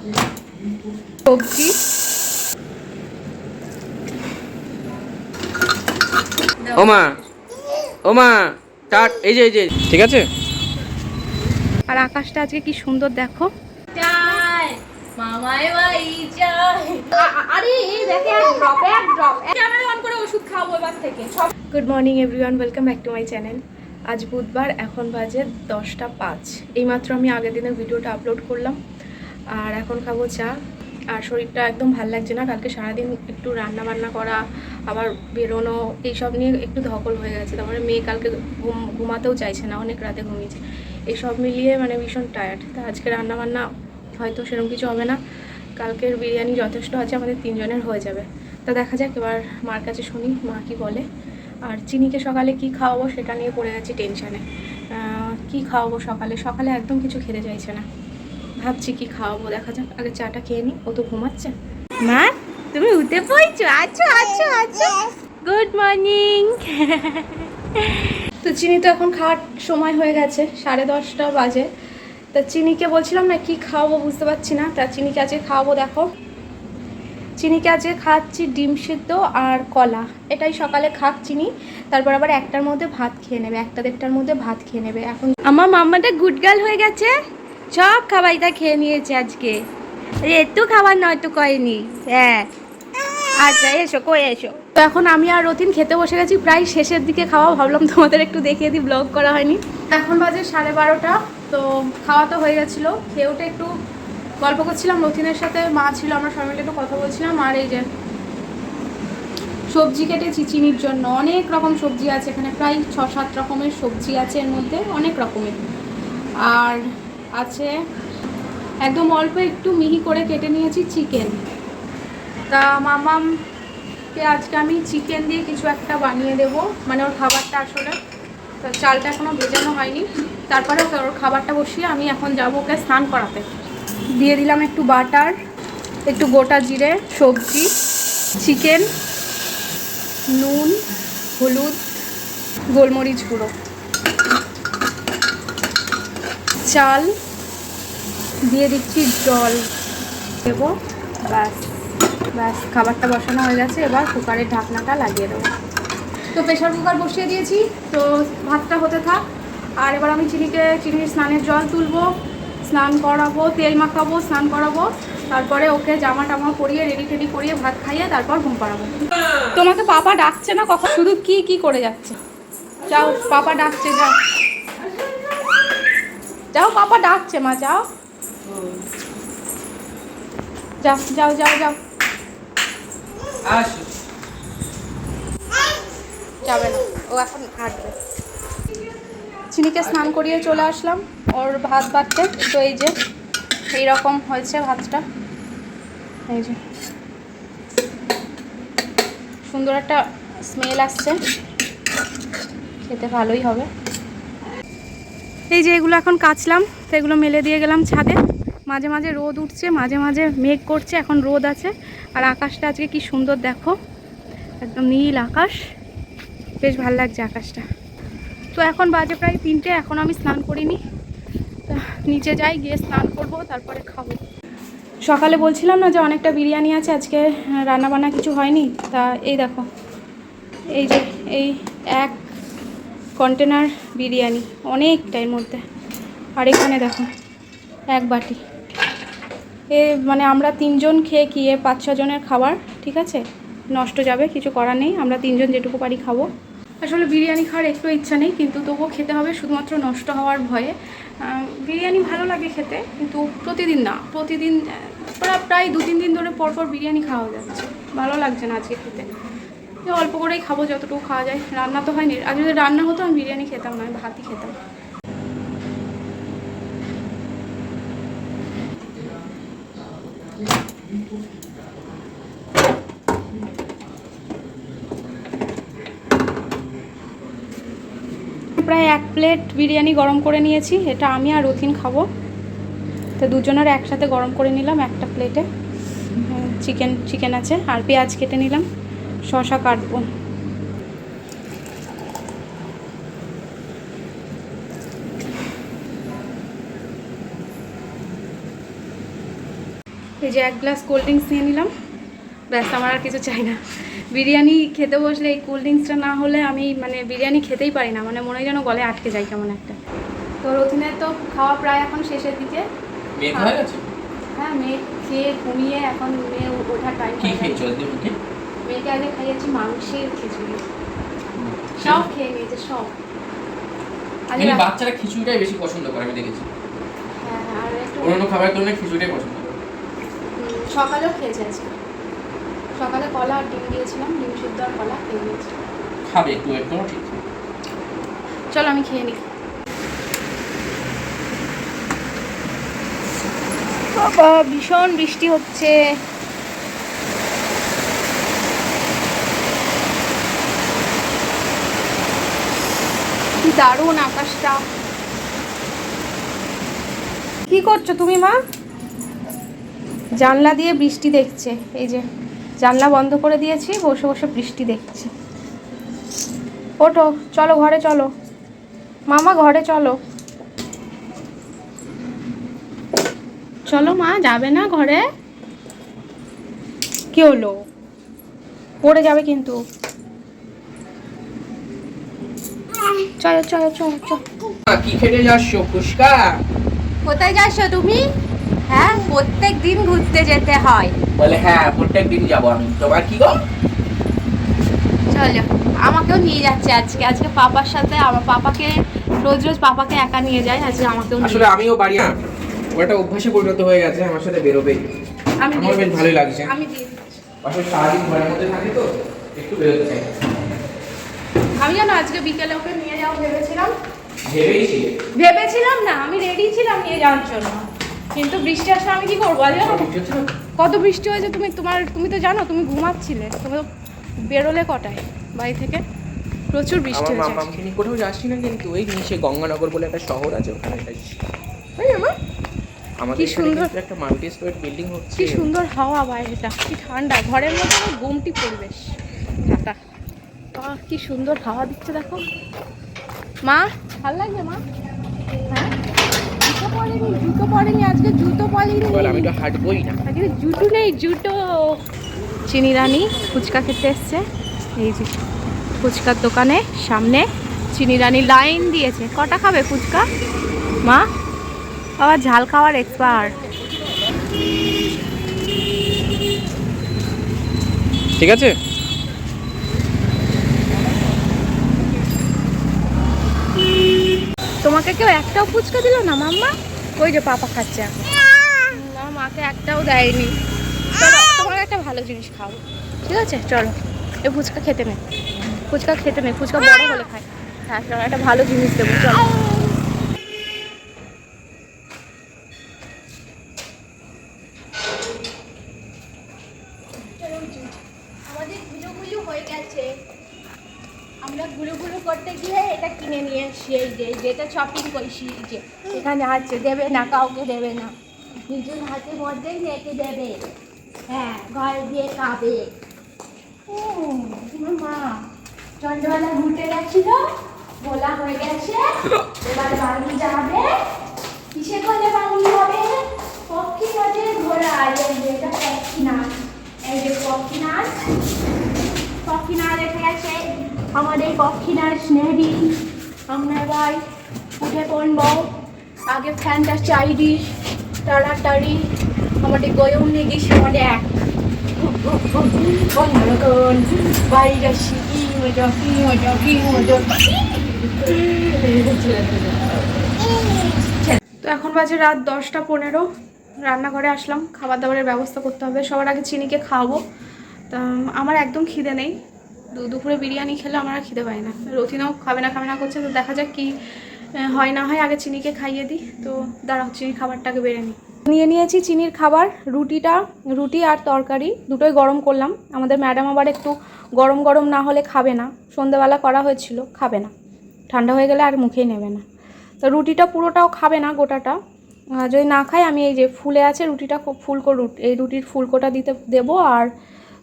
সবজি ওমা ওমা টাট এই যে ঠিক আছে। আর আকাশটা আজকে কি সুন্দর দেখো। Good morning everyone, welcome back to my channel. আজ বুধবার, এখন বাজে 10টা 5। এইমাত্র আমি আগের দিনের ভিডিওটা আপলোড করলাম। আর এখন খাবো চা। আর শরীরটা একদম ভাল লাগছে না, কালকে সারাদিন একটু রান্না বান্না করা, আবার বেরোনো, এইসব নিয়ে একটু ধকল হয়ে গেছে। তারপরে মেয়ে কালকে ঘুমাতেও চাইছে না, অনেক রাতে ঘুমিয়েছে। এইসব মিলিয়ে মানে ভীষণ টায়ার্ড। তা আজকে রান্না বান্না হয়তো সেরকম কিছু হবে না, কালকের বিরিয়ানি যথেষ্ট আছে, আমাদের 3জনের হয়ে যাবে। তা দেখা যাক, এবার মার কাছে শুনি মা কি বলে। আর চিনিকে সকালে কি খাওয়াবো সেটা নিয়ে পড়ে গেছি টেনশানে। কি খাওয়াবো সকালে সকালে একদম কিছু খেতে চাইছে না, ভাবছি কি খাওয়াবো, দেখা যাক। আগে চাটা খেয়ে নিই, ও তো ঘুমাচ্ছে। মা তুমি উঠে পড়ছো? আচ্ছা আচ্ছা আচ্ছা, গুড মর্নিং। তো চিনি তো এখন খাওয়ার সময় হয়ে গেছে, 10:30 বাজে। তা চিনিকে বলছিলাম না কি খাওয়াবো বুঝতে পারছি না। তা চিনিকে আজকে খাওয়াবো, দেখো চিনিকে আজকে খাচ্ছি ডিম সিদ্ধ আর কলা, এটাই সকালে খাক চিনি। তারপর আবার 1টার মধ্যে ভাত খেয়ে নেবে, 1টা 1:30টার মধ্যে ভাত খেয়ে নেবে। এখন আমার মাম্মাটা গুড গার্ল হয়ে গেছে, সব খাবারটা খেয়ে নিয়েছে আজকে। একটু খাবার নয় তো কয়নি। হ্যাঁ আচ্ছা, এসো কই এসো। তো এখন আমি আর রতিন খেতে বসে গেছি, প্রায় শেষের দিকে খাওয়া। ভাবলাম তোমাদের একটু দেখিয়ে দিই, ব্লগ করা হয়নি। এখন বাজে 12:30। তো খাওয়া তো হয়ে গেছিলো, খেয়ে উঠে একটু গল্প করছিলাম রতিনের সাথে, মা ছিল, আমরা সবাই মিলে একটু কথা বলছিলাম। আর এই যে সবজি কেটেছি চিনির জন্য, অনেক রকম সবজি আছে এখানে, প্রায় 6-7 রকমের সবজি আছে এর মধ্যে, অনেক রকমের। আর আছে একদম অল্প একটু মিহি করে কেটে নিয়েছি চিকেন। তা মামামকে আজকে আমি চিকেন দিয়ে কিছু একটা বানিয়ে দেবো, মানে ওর খাবারটা আসলে। তো চালটা এখনও ভেজানো হয়নি, তারপরে ওর খাবারটা বসিয়ে আমি এখন যাবো ওকে স্নান করাতে। দিয়ে দিলাম একটু বাটার, একটু গোটা জিরে, সবজি, চিকেন, নুন, হলুদ, গোলমরিচ গুঁড়ো, চাল, দিয়ে দিচ্ছি জল, দেবো। ব্যাস ব্যাস, খাবারটা বসানো হয়ে গেছে, এবার কুকারের ঢাকনাটা লাগিয়ে দেবো। তো প্রেশার কুকার বসিয়ে দিয়েছি, তো ভাতটা হতে থাক। আর এবার আমি চিনির স্নানের জল তুলবো, স্নান করাবো, তেল মাখাবো, স্নান করাবো, তারপরে ওকে জামা টামা পরিয়ে রেডি টেডি করিয়ে ভাত খাইয়ে তারপর ঘুম পাড়াবো। তোমাকে পাপা ডাকছে না কখন, শুধু কি কি করে যাচ্ছে। যাও, পাপা ডাকছে, যাও যাও, পাপা ডাকছে, মা যাও যাও যাও যাও যাও। যাবে না, ও এখন হাঁটবে। চিনিকে স্নান করিয়ে চলে আসলাম ওর ভাত বাড়তে। তো এই যে এইরকম হয়েছে ভাতটা, এই যে সুন্দর একটা স্মেল আসছে, খেতে ভালোই হবে। এই যে এগুলো এখন কাচলাম, তো এগুলো মেলে দিয়ে গেলাম ছাদে। মাঝে মাঝে রোদ উঠছে, মাঝে মাঝে মেঘ করছে, এখন রোদ আছে। আর আকাশটা আজকে কি সুন্দর দেখো, একদম নীল আকাশ, বেশ ভালো লাগছে আকাশটা। তো এখন বাজে প্রায় 3টে, এখন আমি স্নান করিনি। তা নিচে যাই, গিয়ে স্নান করবো, তারপরে খাবো। সকালে বলছিলাম না যে অনেকটা বিরিয়ানি আছে, আজকে রান্নাবান্না কিছু হয়নি। তা এই দেখো, এই যে এই 1 কন্টেনার বিরিয়ানি, অনেকটার মধ্যে। আর এখানে দেখো 1 বাটি, মানে আমরা 3জন খেয়ে কি 5-6 জনের খাবার, ঠিক আছে, নষ্ট যাবে, কিছু করার নেই, আমরা 3জন যেটুকু পারি খাবো। আসলে বিরিয়ানি খাওয়ার একটু ইচ্ছা নেই, কিন্তু তবুও খেতে হবে, শুধুমাত্র নষ্ট হওয়ার ভয়ে। বিরিয়ানি ভালো লাগে খেতে, কিন্তু প্রতিদিন না, প্রতিদিন প্রায় 2-3 দিন ধরে পরপর বিরিয়ানি খাওয়া যাচ্ছে, ভালো লাগছে না আজকে খেতে। অল্প করেই খাবো, যতটুকু খাওয়া যায়। রান্না তো হয়নি, আর যদি রান্না হতো আমি বিরিয়ানি খেতাম না, আমি ভাতই খেতাম। প্রায় 1 প্লেট বিরিয়ানি গরম করে নিয়েছি, এটা আমি আর রথিন খাবো। তো দুজনের একসাথে গরম করে নিলাম একটা প্লেটে। চিকেন আছে, আর পেঁয়াজ কেটে নিলাম, শসা কাটবো। এই যে 1 গ্লাস কোল্ড ড্রিঙ্কস নিয়ে নিলাম, ব্যাস আমার আর কিছু চাই না। বিরিয়ানি খেতে বসলে এই কোল্ড ড্রিঙ্কসটা না হলে আমি মানে বিরিয়ানি খেতেই পারি না, মানে মনে হয় যেন গলায় আটকে যায় কেমন একটা। তো রথিনের তো খাওয়া প্রায় এখন শেষের দিকে। হ্যাঁ, মেয়ে খেয়ে ঘুমিয়ে এখন মেয়ে ওঠার টাইম। মেয়েকে আগে খাইয়েছি মাংসের খিচুড়ি, সব খেয়ে নিয়েছে সব। বাচ্চারা খিচুড়িটাই বেশি পছন্দ করে আমি দেখেছি। হ্যাঁ, আর একটু অন্য খাবার করলে খিচুড়িটাই পছন্দ করে। সকালেও খেয়েছে আজকে, সকালে কলা আর ডিম দিয়েছিলাম, ডিম সিদ্ধ আর কলা খেয়ে নিয়েছি। খাবে একটু একটু, ঠিক। চলো আমি খেয়ে নিই। বাবা ভীষণ বৃষ্টি হচ্ছে। কি দারুণ আকাশটা। কি করছো তুমি মা? জানলা দিয়ে বৃষ্টি দেখছে, এই যে জানলা বন্ধ করে দিয়েছি, বসে বসে বৃষ্টি দেখছে। ওঠো, চলো ঘরে চলো মামা, ঘরে চলো। চলো মা, যাবে না ঘরে? কি হলো, পড়ে যাবে কিন্তু। চলো চলো চলো চলো। কি খেতে যাচ্ছ ফুচকা? কোথায় যাচ্ছ তুমি? হ্যাঁ, প্রত্যেক দিন ঘুরতে যেতে হয়। বলে হ্যাঁ, প্রত্যেক দিন যাবো আমি। তোমার কি গো? চলো, আমাকেও নিয়ে যাচ্ছে আজকে। আজকে পাপার সাথে, আমার পাপাকে রোজ রোজ পাপাকে একা নিয়ে যায়, আজকে আমাকেও নিয়ে। আসলে আমিও বাড়ি ওটা অভ্যাসে পরিণত হয়ে গেছে, আমার সাথে বেরোবেই। আমি আমার বেশ ভালোই লাগছে। আমি দিয়ে দিচ্ছি। আসলে সারাদিন ঘরের মধ্যে থাকি তো, একটু বেরোতে চাই। আমি জানো আজকে বিকেলে ওকে নিয়ে যাও ভেবেছিলাম। ভেবেছিলাম না, আমি রেডি ছিলাম নিয়ে যাওয়ার জন্য, কিন্তু বৃষ্টি আসলে আমি কি করবো আজ? কত বৃষ্টি হয়েছে তুমি তো জানো, তুমি ঘুমাচ্ছিলে। তুমি তো বেরোলে কটায় বাড়ি থেকে? প্রচুর বৃষ্টি হয়েছে। আমার মামাকে নিয়ে কোথাও যাচ্ছি না, কিন্তু ওই নিচে গঙ্গানগর বলে একটা শহর আছে, ওখানে যাচ্ছি। আমাদের সুন্দর একটা মাল্টি স্টোরেড বিল্ডিং হচ্ছে। কি সুন্দর হাওয়া বাইরেটা, কি ঠান্ডা, ঘরের মধ্যে গুমটি পরিবেশ ঢাকা। কি সুন্দর হাওয়া দিচ্ছে দেখো। মা ভালো লাগছে মা? হ্যাঁ, জুতো পরেনি আজকে, জুতো পরেনি। আমি তো হাঁটবোই না আজকে, জুতো নেই, জুতো। চিনি রানী ফুচকা খেতে এসছে, এই যে ফুচকার দোকানে সামনে চিনি রানী লাইন দিয়েছে। কটা খাবে ফুচকা মা? বাবা ঝাল খাওয়ার এক্সপার্ট। ঠিক আছে। তোমাকে কেউ একটাও ফুচকা দিল না মাম্মা? ওই যে পাপা খাচ্ছে এখন। না, মাকে একটাও দেয়নি। চলো তোমাকে একটা ভালো জিনিস খাবো, ঠিক আছে? চলো, এই ফুচকা খেতে নেই, ফুচকা খেতে নেই, ফুচকা বড় হলে খাই। হ্যাঁ চলো, একটা ভালো জিনিস দেবো, চলো। আমাদের গুলো হয়ে গেছে, আমরা গুলো করতে গিয়ে এটা কিনে নিয়ে এসছি। এই যে যেটা শপিং করছি, যে এখানে আছে, দেবে না, কাউকে দেবে না, নিজের হাতের মধ্যেই রেখে দেবে। হ্যাঁ, ঘর দিয়ে খাবে। তোমার মা চন্দ্রবেলা ঘুরতে গেছিল, ভোলা হয়ে গেছে, এবার বাড়ি যাবে। কিসে করে বাড়ি যাবে? পক্ষী নদে ঘোরা। এই যে এটা পক্ষী নাচ, এই যে পক্ষী নাচ, পক্ষী নাচ রেখে গেছে আমাদের পক্ষী নাচ স্নেহী। আমরা এবার উঠে পড়বো। আগে ফ্যানটা চাইডি তাড়াতাড়ি, আমাদের গয়ম নিয়ে গেছি আমাদের এক অন্যরকম বাড়ি যাচ্ছি। কি মজা, কি মজা, কি মজা। তো এখন বাজে রাত 10টা 15। রান্নাঘরে আসলাম, খাবার দাবারের ব্যবস্থা করতে হবে। সবার আগে চিনিকে খাওয়াবো। তা আমার একদম খিদে নেই, দুপুরে বিরিয়ানি খেলে আমার আর খিদে পায় না। রথিনাও খাবে না করছে, তো দেখা যাক কি হয় না হয়। আগে চিনিকে খাইয়ে দিই। তো দাঁড়াও, চিনির খাবারটাকে বেড়ে নিই। নিয়ে নিয়েছি চিনির খাবার, রুটি আর তরকারি দুটোই গরম করলাম। আমাদের ম্যাডাম আবার একটু গরম গরম না হলে খাবে না, সন্ধ্যাবেলা করা হয়েছিল, খাবে না, ঠান্ডা হয়ে গেলে আর মুখেই নেবে না। তো রুটিটা পুরোটাও খাবে না, গোটাটা। যদি না খায়, আমি এই যে ফুলে আছে রুটিটা, খুব ফুলকো এই রুটির ফুলকোটা দেবো। আর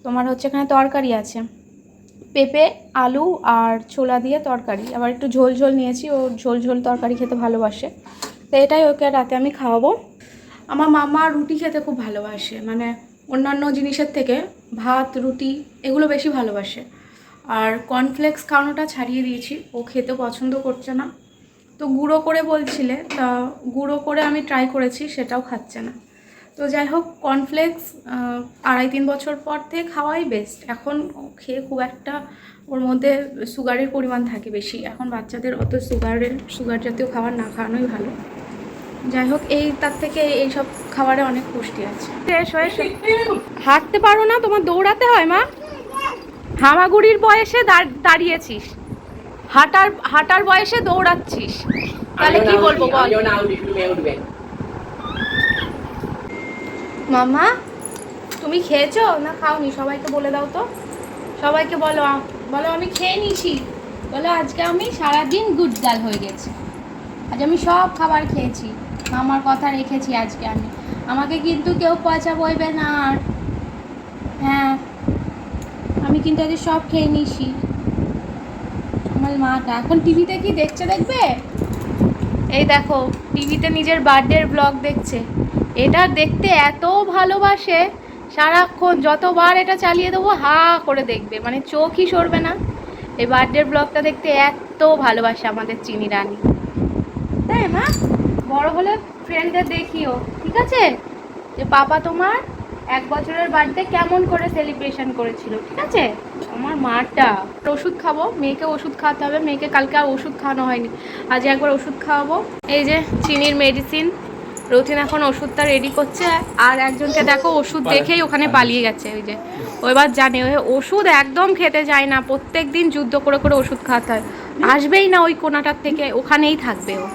তোমার হচ্ছে এখানে তরকারি আছে, পেঁপে আলু আর ছোলা দিয়ে তরকারি, আবার একটু ঝোল ঝোল নিয়েছি, ও ঝোল ঝোল তরকারি খেতে ভালোবাসে। তো এটাই ওকে রাতে আমি খাওয়াবো। আমার মামা রুটি খেতে খুব ভালোবাসে, মানে অন্যান্য জিনিসের থেকে ভাত রুটি এগুলো বেশি ভালোবাসে। আর কর্নফ্লেক্স খাওয়ানোটা ছাড়িয়ে দিয়েছি, ও খেতে পছন্দ করছে না। তো গুঁড়ো করে বলছিলে, তা গুঁড়ো করে আমি ট্রাই করেছি, সেটাও খাচ্ছে না। তো যাই হোক, কর্নফ্লেক্স 2.5-3 বছর পর থেকে খাওয়াই বেস্ট। এখন খেয়ে খুব একটা ওর মধ্যে সুগারের পরিমাণ থাকে বেশি। এখন বাচ্চাদের অত সুগার জাতীয় খাবার না খাওয়ানোই ভালো। যাই হোক, তার থেকে এইসব খাবারে অনেক পুষ্টি আছে। হাঁটতে পারো না, তোমার দৌড়াতে হয় মা? হামাগুড়ির বয়সে দাঁড়িয়েছিস, হাঁটার বয়সে দৌড়াচ্ছিস, তাহলে কি বলবো বল? মামা তুমি খেয়েছো না খাওনি? সবাইকে বলে দাও তো, সবাইকে বলো আমি খেয়ে নিয়েছি। বলো আজকে আমি সারাদিন গুড গার্ল হয়ে গেছি, আজ আমি সব খাবার খেয়েছি, মামার কথা রেখেছি আজকে আমি। আমাকে কিন্তু কেউ পয়সা বইবে না আর। হ্যাঁ, আমি কিন্তু আজ সব খেয়ে নিয়েছি। আমার মাটা এখন টিভিতে কি দেখবে, এই দেখো টিভিতে নিজের বার্থডের ব্লগ দেখছে। এটা দেখতে এত ভালোবাসে, সারাক্ষণ যতবার এটা চালিয়ে দেবো হা করে দেখবে, মানে চোখই সরবে না। এই বার্থডের ব্লগটা দেখতে এত ভালোবাসে আমাদের চিনি রানী, তাই মা? বড় হলে ফ্রেন্ডদের দেখিও, ঠিক আছে, যে পাপা তোমার 1 বছরের বার্থডে কেমন করে সেলিব্রেশন করেছিল, ঠিক আছে? আমার মাটা ওষুধ খাবো, মেয়েকে ওষুধ খাওয়াতে হবে। মেয়েকে কালকে আর ওষুধ খাওয়ানো হয়নি, আজ একবার ওষুধ খাওয়াবো। এই যে চিনির মেডিসিন, রথিন এখন ওষুধটা রেডি করছে। আর একজনকে দেখো ওষুধ দেখেই ওখানে পালিয়ে গেছে, ওই যে ও এবার জানে ওষুধ একদম খেতে যায় না, প্রত্যেক দিন যুদ্ধ করে ওষুধ খাওয়াতে হয়। আসবেই না ওই কোনাটার থেকে, ওখানেই থাকবে ও।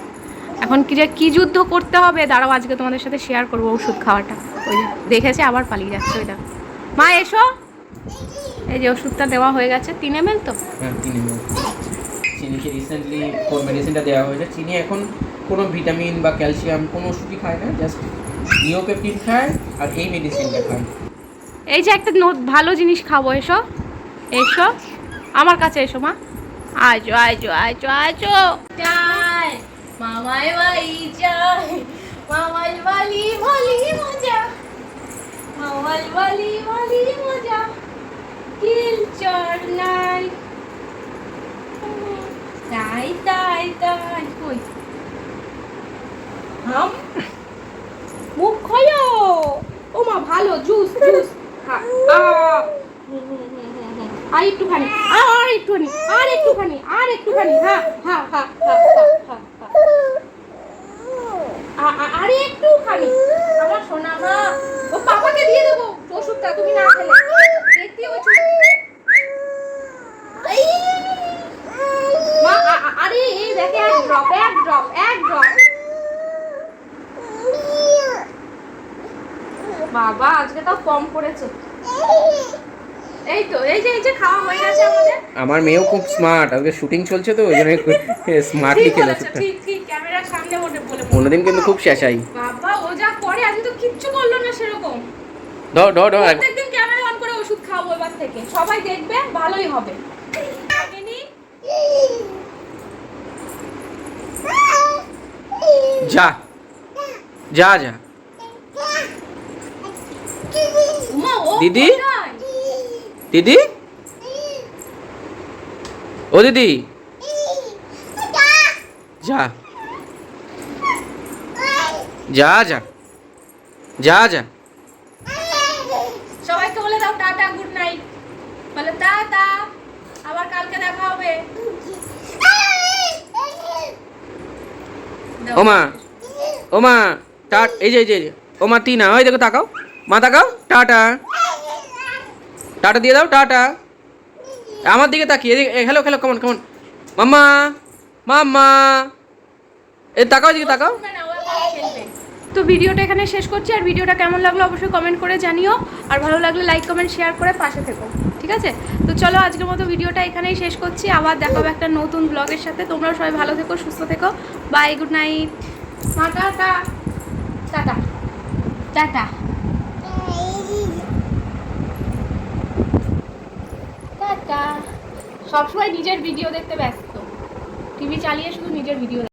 এখন কি যুদ্ধ করতে হবে দাঁড়াও, আজকে তোমাদের সাথে শেয়ার করবো ওষুধ খাওয়াটা। ওই যে দেখেছে আবার পালিয়ে যাচ্ছে, ওইটা। মা এসো, এই যে ওষুধটা দেওয়া হয়ে গেছে, 3 ml তো? হ্যাঁ 3 ml। চিনিকে রিসেন্টলি কোন মেডিসিনটা দেওয়া হয়েছে। চিনি এখন কোনো ভিটামিন বা ক্যালসিয়াম কোনো ওষুধই খায় না, জাস্ট নিওপেপটিন খায় আর এই মেডিসিনটা খায়। এই যে একটা ভালো জিনিস খাবো, এসো এসো আমার কাছে এসো মা, আজো আজো আজো আজো। যাই মামাই বাড়ি যাই, মামাই বাড়ি ভালি মজা, মামাই বাড়ি ভালি মজা, কিলচর নাই তাই তাই তাই। কই হাম মুখ খোলো, ও মা ভালো জুস জুস খা। আর একটুখানি, আর একটুখানি, আর একটুখানি, আর একটুখানি, হ্যাঁ হ্যাঁ হ্যাঁ হ্যাঁ হ্যাঁ, আরে একটুখানি আমার সোনা মা। ও পাপাকে দিয়ে দেবো ওষুধটা, তুমি না খেলে দেখতে মা। আরে এই দেখে, এক ড্রপ এক ড্রপ এক ড্রপ। বাবা আজকে তো কম করেছে। এই তো এই যে খাওয়া হয়ে গেছে আমাদের। আমার মেয়েও খুব স্মার্ট, আজকে শুটিং চলছে তো ওই জন্য স্মার্টলি খেলেছে। ঠিক ঠিক ক্যামেরার সামনে বলে অন্যদিন কিন্তু খুব শেষাই। বাবা ও যা করে আজকে তো কিচ্ছু করলো না সেরকম। প্রত্যেকদিন ক্যামেরা অন করে ওষুধ খাওয়াবো এবার থেকে, সবাই দেখবে, ভালোই হবে। যা যা যা দিদি দিদি, ও দিদি যা যা যা যা যা। সবাইকে বলে দাও টাটা, গুড নাইট। বলে টাটা, আবার কালকে দেখা হবে। ও মা এই যে ও মা টিনা, ওই দেখো তাকাও মা, তাকাও, টাটা টাটা দিয়ে দাও, টাটা। আমার দিকে তাকিয়ে খেলো খেলো, কেমন কেমন মাম্মা মাম্মা, এই তাকাও দিকে তাকাও। তো ভিডিওটা এখানে শেষ করছি, আর ভিডিওটা কেমন লাগলো অবশ্যই কমেন্ট করে জানিও, আর ভালো লাগলে লাইক কমেন্ট শেয়ার করে পাশে থেকো, ঠিক আছে? তো চলো আজকের মতো ভিডিওটা এখানেই শেষ করছি, আবার দেখা হবে একটা নতুন ব্লগের সাথে। তোমরাও সবাই ভালো থেকো, সুস্থ থেকো, বাই, গুড নাইট, টাটা টাটা টাটা টাটা। সবসময় নিজের ভিডিও দেখতে ব্যস্ত, টিভি চালিয়ে শুধু নিজের ভিডিও।